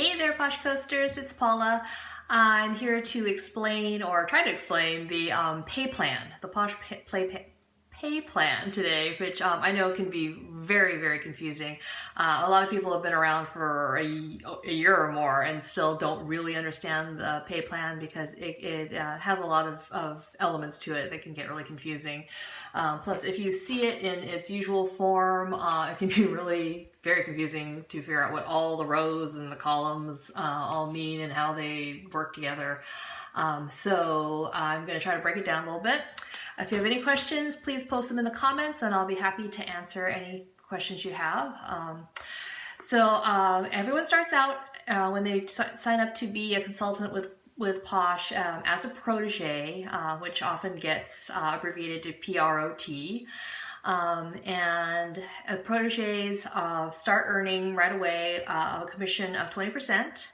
Hey there, Posh Coasters, it's Paula. I'm here to explain, or try to explain, the pay plan, the Pay Plan today, which I know can be very, very confusing. A lot of people have been around for a year or more and still don't really understand the pay plan because it has a lot of elements to it that can get really confusing. Plus, if you see it in its usual form, it can be really very confusing to figure out what all the rows and the columns all mean and how they work together. So I'm going to try to break it down a little bit. If you have any questions, please post them in the comments and I'll be happy to answer any questions you have. Everyone starts out when they sign up to be a consultant with Posh as a protege, which often gets abbreviated to PROT. And proteges start earning right away a commission of 20%,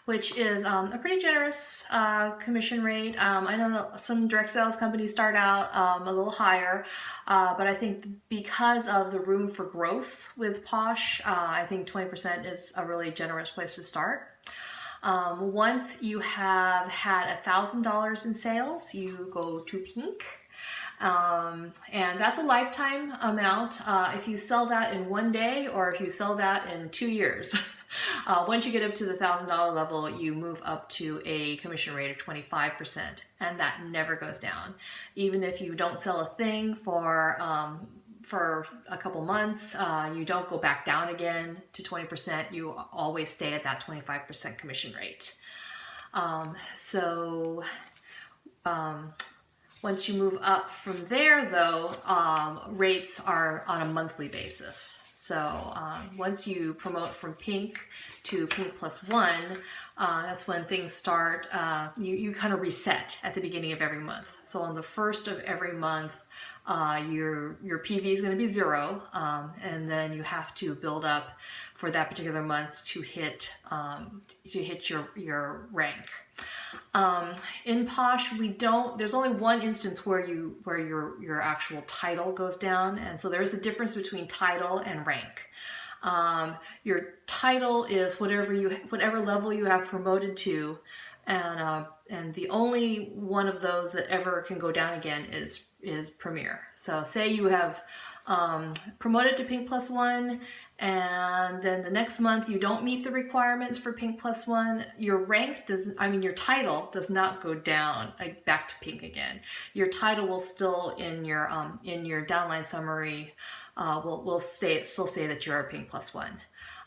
which is a pretty generous commission rate. I know that some direct sales companies start out a little higher, but I think because of the room for growth with Posh, I think 20% is a really generous place to start. Once you have had $1,000 in sales, you go to pink. And that's a lifetime amount if you sell that in one day or if you sell that in 2 years. Once you get up to the $1,000 level, you move up to a commission rate of 25%, and that never goes down. Even if you don't sell a thing for a couple months, you don't go back down again to 20%. You always stay at that 25% commission rate. Once you move up from there, though, rates are on a monthly basis. So once you promote from pink to pink plus one, that's when things start, you kind of reset at the beginning of every month. So on the first of every month, your PV is going to be 0, and then you have to build up for that particular month to hit your rank. In Posh, there's only one instance where your actual title goes down, and so there's a difference between title and rank. Your title is whatever level you have promoted to, and the only one of those that ever can go down again is Premier. So say you have promoted to pink plus one, and then the next month you don't meet the requirements for pink plus one, your title does not go down back to pink again. Your title will still in your downline summary will still say that you're a pink plus one.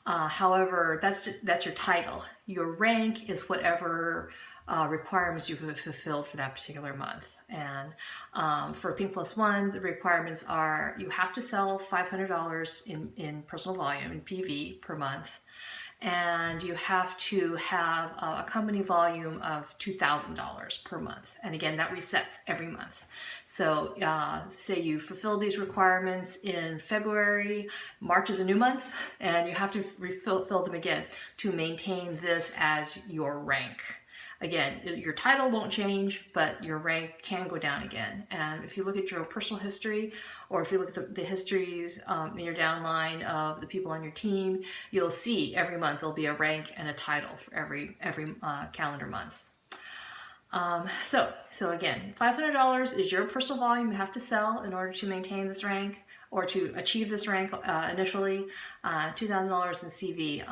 However, that's your title. Your rank is whatever requirements you have fulfilled for that particular month. And for pink plus one, the requirements are you have to sell $500 in personal volume in PV per month, and you have to have a company volume of $2,000 per month. And again, that resets every month. So say you fulfill these requirements in February, March is a new month, and you have to fill them again to maintain this as your rank. Again, your title won't change, but your rank can go down again. And if you look at your personal history, or if you look at the histories in your downline of the people on your team, you'll see every month there'll be a rank and a title for every calendar month. So again, $500 is your personal volume you have to sell in order to maintain this rank or to achieve this rank initially. $2,000 in CV.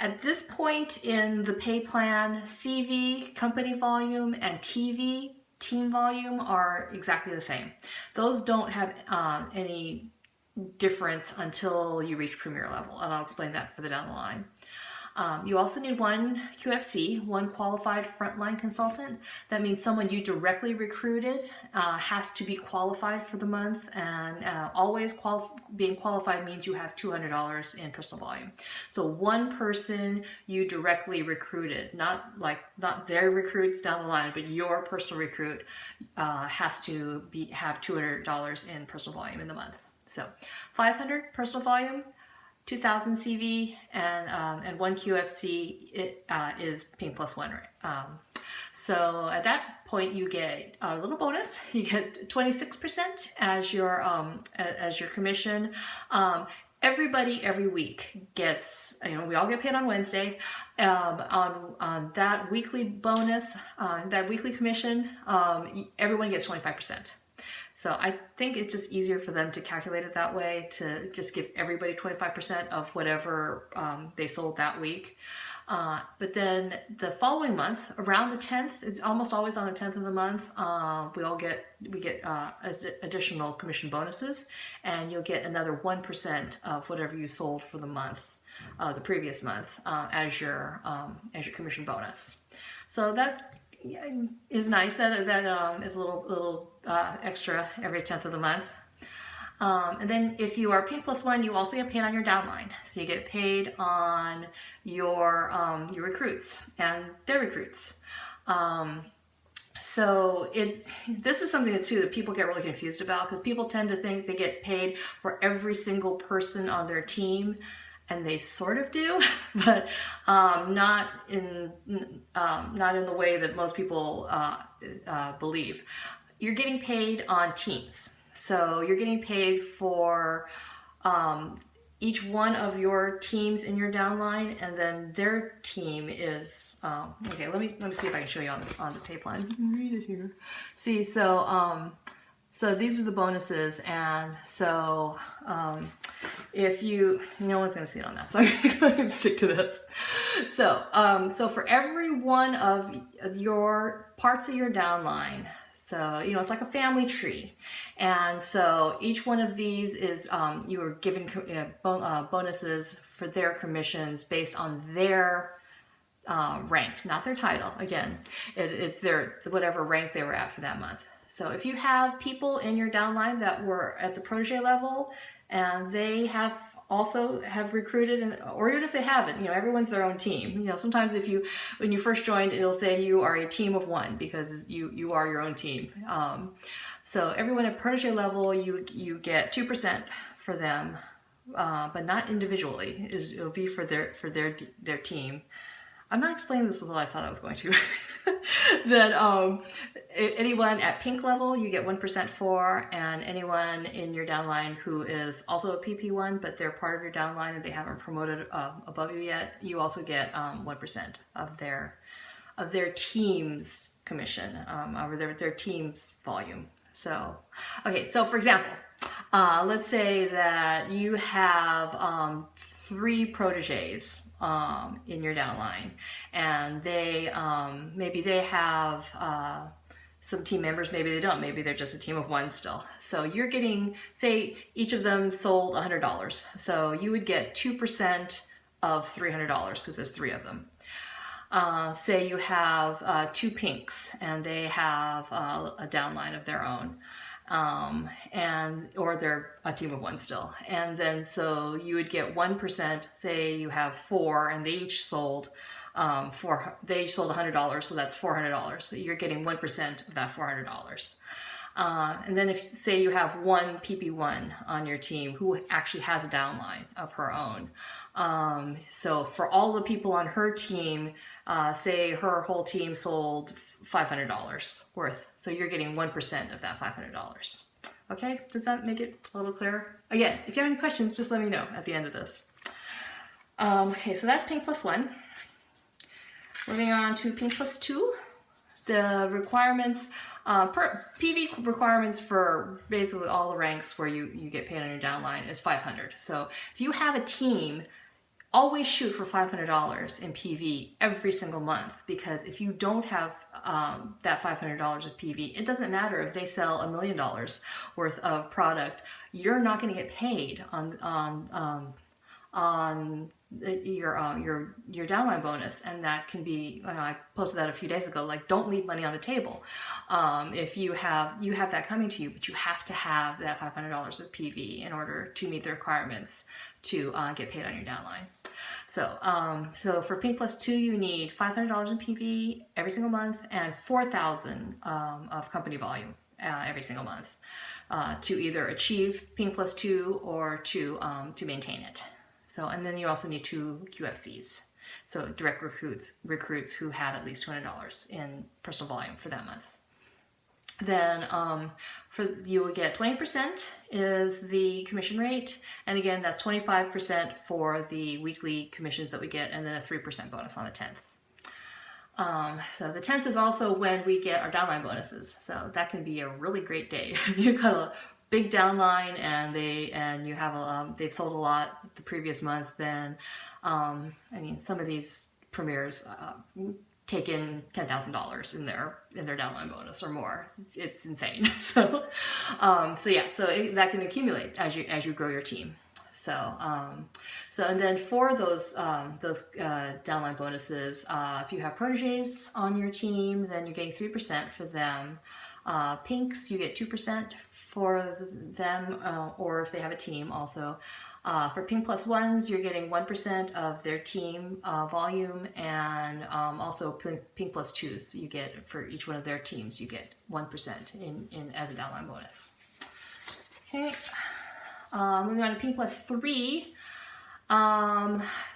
At this point in the pay plan, CV, company volume, and TV, team volume, are exactly the same. Those don't have any difference until you reach Premier level, and I'll explain that further down the line. You also need one QFC, one qualified frontline consultant. That means someone you directly recruited has to be qualified for the month, and always being qualified means you have $200 in personal volume. So one person you directly recruited, not their recruits down the line, but your personal recruit has to have $200 in personal volume in the month. So 500 personal volume, 2,000 CV, and one QFC is pink plus one. So at that point, you get a little bonus. You get 26% as your commission. everybody every week gets, we all get paid on Wednesday. On that weekly bonus, that weekly commission, everyone gets 25%. So I think it's just easier for them to calculate it that way, to just give everybody 25% of whatever they sold that week. But then the following month, around the 10th, it's almost always on the 10th of the month, we get additional commission bonuses, and you'll get another 1% of whatever you sold for the month, the previous month, as your commission bonus. So that is nice. That is a little extra every 10th of the month. And then if you are Pink Plus One, you also get paid on your downline. So you get paid on your recruits and their recruits. So this is something too that people get really confused about, because people tend to think they get paid for every single person on their team. And they sort of do, but not in the way that most people believe. You're getting paid on teams. So you're getting paid for each one of your teams in your downline, and then their team is okay. Let me see if I can show you on the pay plan. You can read it here. See, so these are the bonuses, and so if no one's going to see it on that, so I'm going to stick to this. So for every one of your parts of your downline, so it's like a family tree, and so each one of these is you are given bonuses for their commissions based on their rank, not their title. Again, it's their whatever rank they were at for that month. So if you have people in your downline that were at the protege level and they have recruited, or even if they haven't, everyone's their own team. Sometimes when you first joined, it'll say you are a team of one, because you are your own team. So everyone at protege level, you get 2% for them, but not individually. It'll be for their team. I'm not explaining this as well as I thought I was going to. That anyone at pink level you get 1% for, and anyone in your downline who is also a PP1 but they're part of your downline and they haven't promoted above you yet, you also get 1% of their team's commission, or their team's volume. So okay, so for example, let's say that you have 3 proteges in your downline, and they maybe they have some team members, maybe they don't, maybe they're just a team of one still. So you're getting, say each of them sold $100, so you would get 2% of $300 because there's 3 of them. Say you have 2 pinks and they have a downline of their own, or they're a team of one still, and then so you would get 1%. Say you have 4 and they each sold $100, so that's $400. So you're getting 1% of that $400. And then if say you have one PP1 on your team who actually has a downline of her own, so for all the people on her team, say her whole team sold $500 worth, so you're getting 1% of that $500. Okay, does that make it a little clearer? Again, if you have any questions, just let me know at the end of this. Okay, so that's Pink Plus One. Moving on to Pink Plus Two. The requirements, PV requirements for basically all the ranks where you get paid on your downline is 500. So if you have a team, always shoot for $500 in PV every single month, because if you don't have that $500 of PV, it doesn't matter if they sell $1 million worth of product, you're not going to get paid on your downline bonus. And that can be, I posted that a few days ago, like, don't leave money on the table. If you have that coming to you, but you have to have that $500 of PV in order to meet the requirements to get paid on your downline. So for Pink Plus Two, you need $500 in PV every single month and 4,000 of company volume every single month to either achieve Pink Plus Two or to maintain it. So, and then you also need 2 QFCs, so direct recruits who have at least $200 in personal volume for that month. Then you will get 20% is the commission rate, and again that's 25% for the weekly commissions that we get, and then a 3% bonus on the 10th. So the 10th is also when we get our downline bonuses. So that can be a really great day. You've got a big downline and you have they've sold a lot the previous month. Then I mean, some of these premiers take in $10,000 in their downline bonus or more. It's insane. So that can accumulate as you grow your team. So and then for those downline bonuses, if you have proteges on your team, then you're getting 3% for them. Pinks, you get 2% for them, or if they have a team also. For Pink Plus Ones, you're getting 1% of their team volume, and also Pink Plus Twos, you get for each one of their teams, you get 1% in as a downline bonus. Okay. Moving on to Pink Plus 3.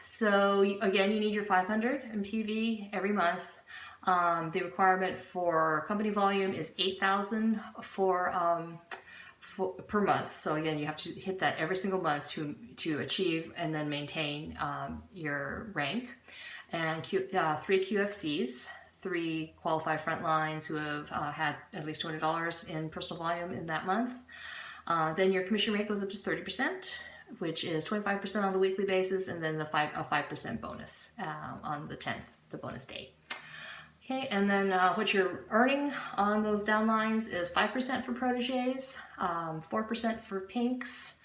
So again, you need your 500 in PV every month. The requirement for company volume is 8,000 per month. So again, you have to hit that every single month to achieve and then maintain your rank. And 3 QFCs, 3 qualified frontlines who have had at least $200 in personal volume in that month. Then your commission rate goes up to 30%, which is 25% on the weekly basis, and then a 5% bonus on the 10th, the bonus day. Okay, and then what you're earning on those downlines is 5% for proteges, 4% for pinks,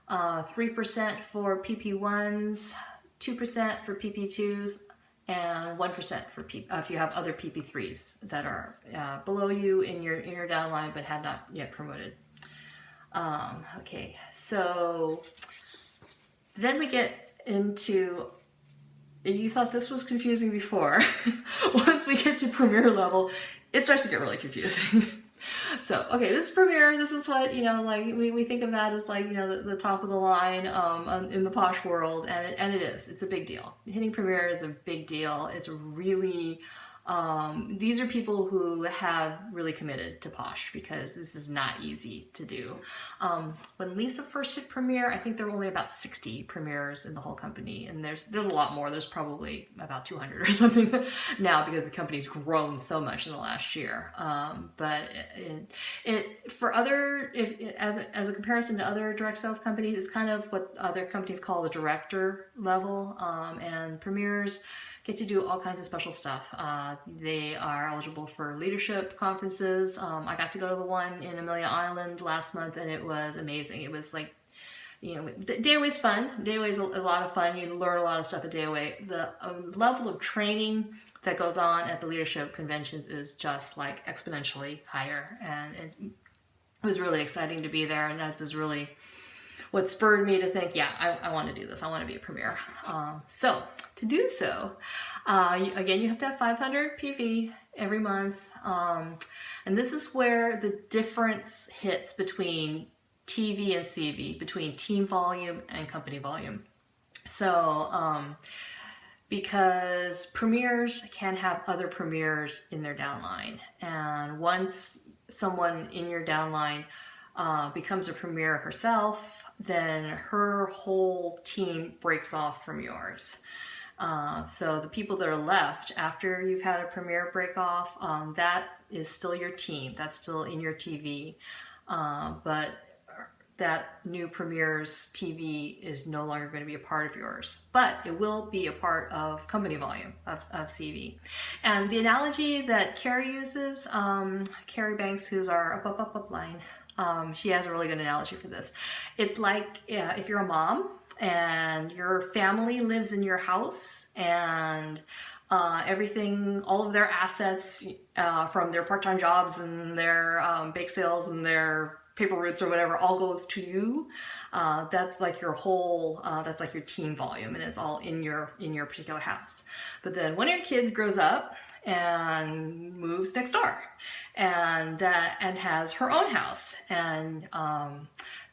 3% for PP1s, 2% for PP2s, and 1% for if you have other PP3s that are below you in your downline but have not yet promoted. Okay, so then we get into, you thought this was confusing before. Once we get to Premier level, it starts to get really confusing. So, okay, this is Premier. This is what, like we think of that as like, the top of the line in the Posh world, and it is. It's a big deal. Hitting Premier is a big deal. It's really, these are people who have really committed to Posh, because this is not easy to do. When Lisa first hit Premier, I think there were only about 60 Premiers in the whole company, and there's a lot more. There's probably about 200 or something now, because the company's grown so much in the last year. But for other, as a comparison to other direct sales companies, it's kind of what other companies call the director level, and Premiers get to do all kinds of special stuff. They are eligible for leadership conferences. I got to go to the one in Amelia Island last month, and it was amazing. It was like, Day Away's fun. Day Away's a lot of fun. You learn a lot of stuff at Day Away. The level of training that goes on at the leadership conventions is just like exponentially higher, and it was really exciting to be there, and that was really what spurred me to think, yeah, I want to do this. I want to be a Premier. So to do so, again, you have to have 500 PV every month. And this is where the difference hits between TV and CV, between team volume and company volume. So because Premiers can have other Premiers in their downline. And once someone in your downline becomes a Premier herself, then her whole team breaks off from yours. So the people that are left after you've had a Premier break off, that is still your team. That's still in your TV. But that new Premier's TV is no longer going to be a part of yours. But it will be a part of company volume of CV. And the analogy that Carrie uses, Carrie Banks, who's our up line, she has a really good analogy for this. It's like if you're a mom and your family lives in your house, and everything, all of their assets from their part-time jobs and their bake sales and their paper routes or whatever all goes to you. That's like your whole, that's like your team volume, and it's all in your particular house. But then one of your kids grows up and moves next door, and has her own house, and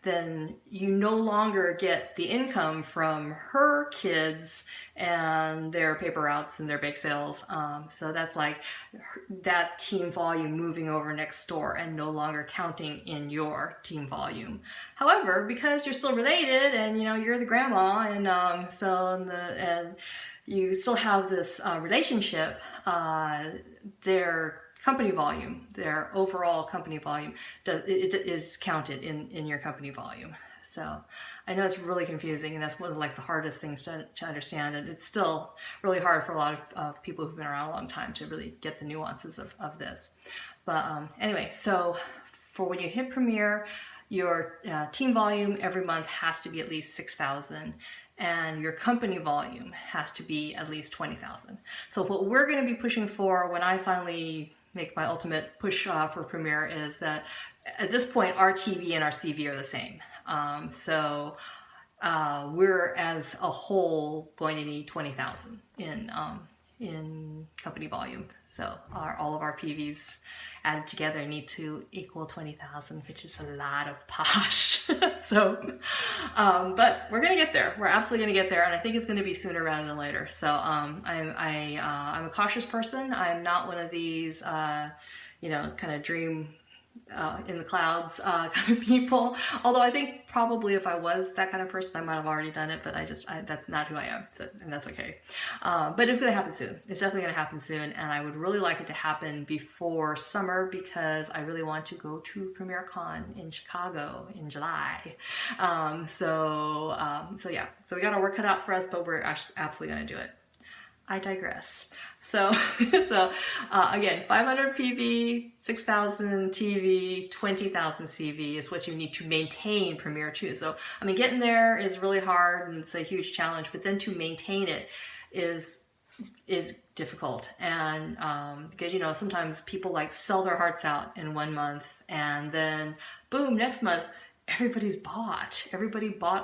then you no longer get the income from her kids and their paper routes and their bake sales. So that's like that team volume moving over next door and no longer counting in your team volume. However, because you're still related and you're the grandma, and and you still have this relationship, their company volume, their overall company volume, it is counted in your company volume. So I know it's really confusing, and that's one of the hardest things to understand, and it's still really hard for a lot of people who've been around a long time to really get the nuances of this. But anyway, so for when you hit Premier, your team volume every month has to be at least 6,000, and your company volume has to be at least 20,000. So what we're going to be pushing for when I finally make my ultimate push for Premier is that at this point our TV and our CV are the same. So we're as a whole going to need 20,000 in company volume. So all of our PVs added together need to equal 20,000, which is a lot of Posh. So, but we're gonna get there. We're absolutely gonna get there, and I think it's gonna be sooner rather than later. So I'm a cautious person. I'm not one of these, kind of dream in the clouds kind of people. Although I think probably if I was that kind of person, I might have already done it, but that's not who I am, so, and that's okay. But it's going to happen soon. It's definitely going to happen soon, and I would really like it to happen before summer because I really want to go to Premier Con in Chicago in July. So yeah, so we got our work cut out for us, but we're absolutely going to do it. I digress. So, again, 500 PV, 6,000 TV, 20,000 CV is what you need to maintain Premier 2. So, I mean, getting there is really hard and it's a huge challenge, but then to maintain it is difficult. And because, sometimes people sell their hearts out in 1 month and then boom, next month, everybody bought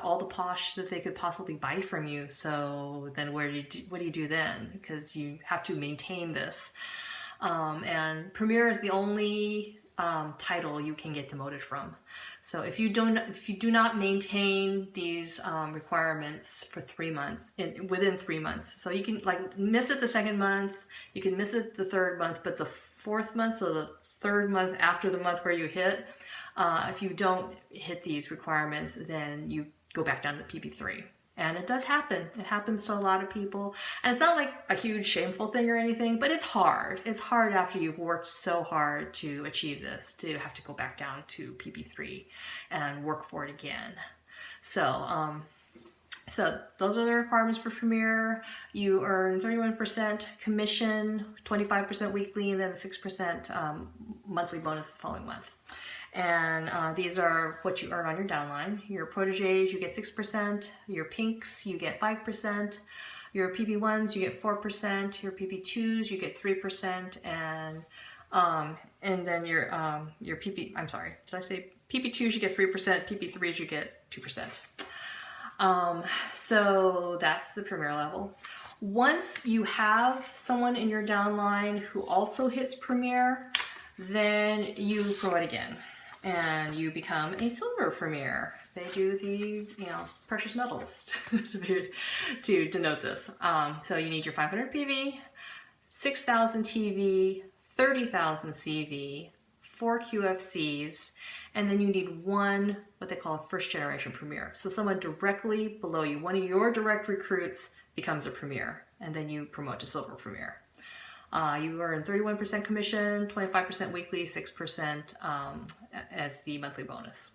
all the Posh that they could possibly buy from you. So then what do you do then? Because you have to maintain this. And Premier is the only title you can get demoted from. So if you do not maintain these requirements for 3 months, within 3 months, so you can miss it the second month, you can miss it the third month, but the fourth month, so the third month after the month where you hit, if you don't hit these requirements, then you go back down to PP3. And it does happen. It happens to a lot of people. And it's not like a huge shameful thing or anything, but it's hard. It's hard after you've worked so hard to achieve this, to have to go back down to PP3 and work for it again. So those are the requirements for Premier. You earn 31% commission, 25% weekly, and then 6% monthly bonus the following month. And these are what you earn on your downline. Your proteges, you get 6%. Your pinks, you get 5%. Your PP1s, you get 4%. Your PP2s, you get 3%. And then your PP2s, you get 3%. PP3s, you get 2%. So that's the Premier level. Once you have someone in your downline who also hits Premier, then you promote again. And you become a silver Premier. They do the, precious metals to denote this. So you need your 500 PV, 6,000 TV, 30,000 CV, 4 QFCs, and then you need one, what they call a first generation Premier. So someone directly below you, one of your direct recruits becomes a Premier, and then you promote to silver Premier. You earn 31% commission, 25% weekly, 6% as the monthly bonus.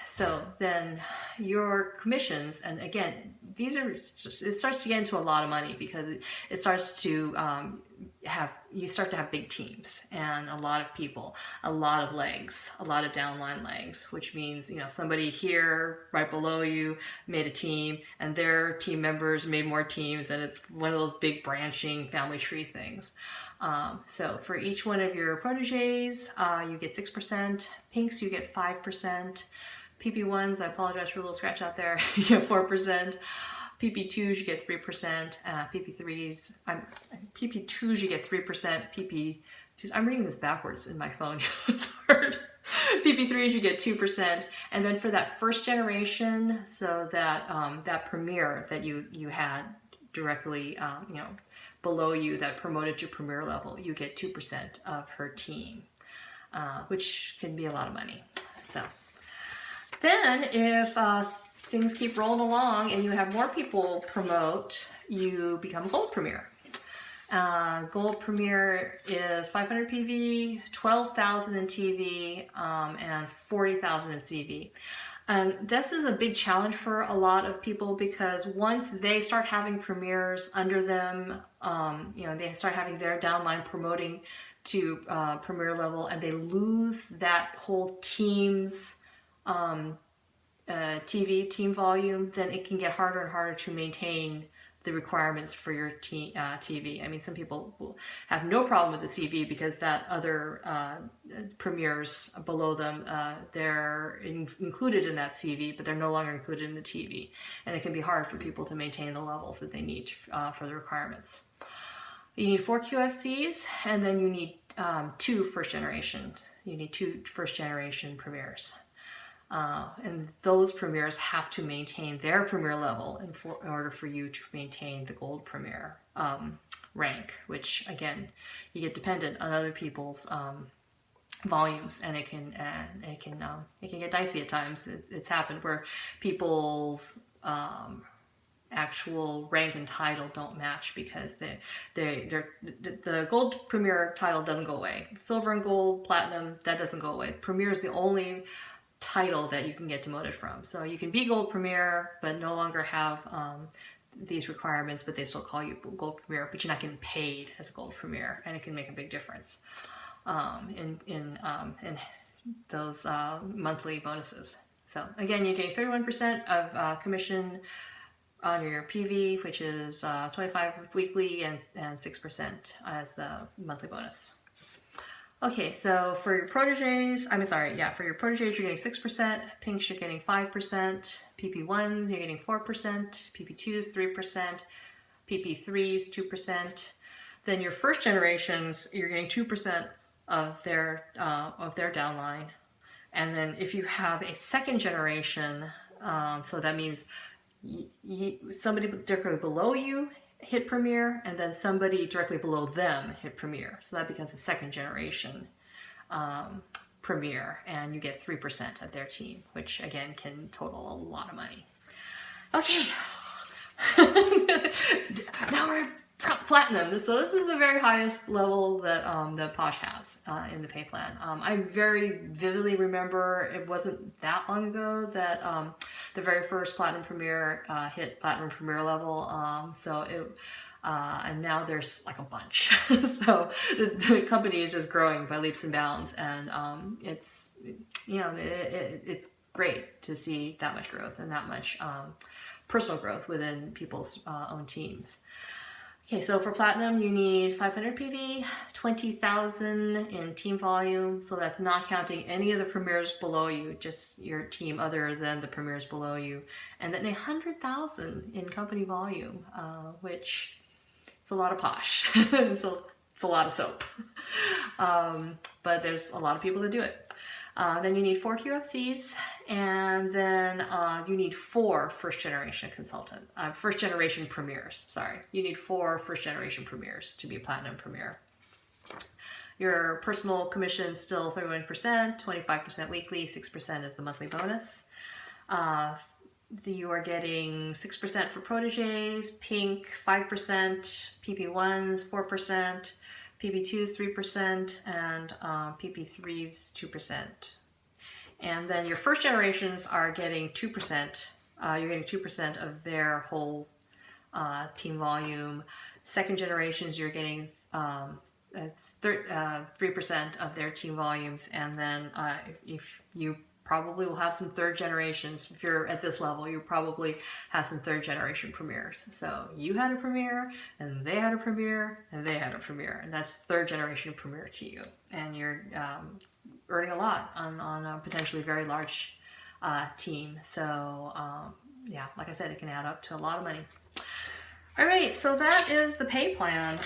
So then your commissions, and again, it starts to get into a lot of money because it starts to you start to have big teams and a lot of people, a lot of legs, a lot of downline legs, which means, somebody here right below you made a team and their team members made more teams, and it's one of those big branching family tree things. So for each one of your proteges, you get 6%, pinks, you get 5%, PP1s, I apologize for a little scratch out there, you get 4%, PP2s, you get 3%, PP2s, you get 3%, I'm reading this backwards in my phone. It's hard. PP3s, you get 2%. And then for that first generation, so that that premier that you had directly, below you, that promoted to premier level, you get 2% of her team, which can be a lot of money. So then if things keep rolling along and you have more people promote, you become gold premier. Gold Premier is 500 PV, 12,000 in TV, and 40,000 in CV. And this is a big challenge for a lot of people, because once they start having premiers under them, they start having their downline promoting to premier level, and they lose that whole team's team volume, then it can get harder and harder to maintain the requirements for your TV. I mean, some people will have no problem with the CV because that other premiers below them, they're included in that CV, but they're no longer included in the TV. And it can be hard for people to maintain the levels that they need for the requirements. You need 4 QFCs, and then you need 2 first generation. You need 2 first generation premiers. And those premiers have to maintain their premier level in order for you to maintain the gold premier rank, which again, you get dependent on other people's volumes, and it can get dicey at times. It's happened where people's actual rank and title don't match, because the gold premier title doesn't go away. Silver and gold, platinum, that doesn't go away. Premier is the only title that you can get demoted from. So you can be gold premier but no longer have these requirements, but they still call you gold premier, but you're not getting paid as a gold premier, and it can make a big difference in those monthly bonuses. So again, you're getting 31% of commission on your PV, which is 25 weekly, and 6% as the monthly bonus. Okay, so for your proteges, for your proteges, you're getting 6%, pinks, you're getting 5%, PP1s, you're getting 4%, PP2s, 3%, PP3s, 2%. Then your first generations, you're getting 2% of their downline. And then if you have a second generation, so that means somebody directly below you hit premier, and then somebody directly below them hit premier. So that becomes a second generation premier, and you get 3% of their team, which again can total a lot of money. Okay, now we're at platinum. So this is the very highest level that that Posh has in the pay plan. I very vividly remember, it wasn't that long ago that the very first platinum premier hit platinum premier level. And now there's like a bunch. So the company is just growing by leaps and bounds, and it's great to see that much growth and that much personal growth within people's own teams. Okay, so for platinum, you need 500 PV, 20,000 in team volume. So that's not counting any of the premiers below you, just your team other than the premiers below you. And then 100,000 in company volume, which is a lot of Posh. It's a lot of soap. But there's a lot of people that do it. Then you need 4 QFCs, and then you need 4 first-generation first-generation premiers, sorry. You need 4 first-generation premiers to be a platinum premier. Your personal commission is still 31%, 25% weekly, 6% is the monthly bonus. You are getting 6% for proteges, pink 5%, PP1s 4%, PP2s 3%, and PP3s 2%. And then your first generations are getting 2%. You're getting 2% of their whole team volume. Second generations, you're getting 3% of their team volumes. And then if you probably will have some third generations. If you're at this level, you probably have some third generation premiers. So you had a premier, and they had a premier, and they had a premier, and that's third generation premier to you. And you're earning a lot on a potentially very large team. So yeah, like I said, it can add up to a lot of money. All right, so that is the pay plan.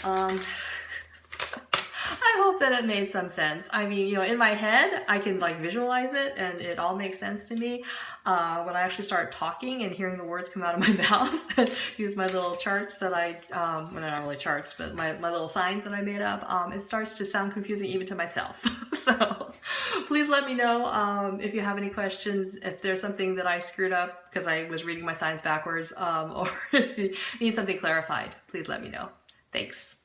I I hope that it made some sense. I mean, you know, in my head, I can like visualize it and it all makes sense to me. When I actually start talking and hearing the words come out of my mouth and use my little charts that well, not really charts, but my little signs that I made up, it starts to sound confusing even to myself. So please let me know if you have any questions, if there's something that I screwed up because I was reading my signs backwards, or if you need something clarified, please let me know. Thanks.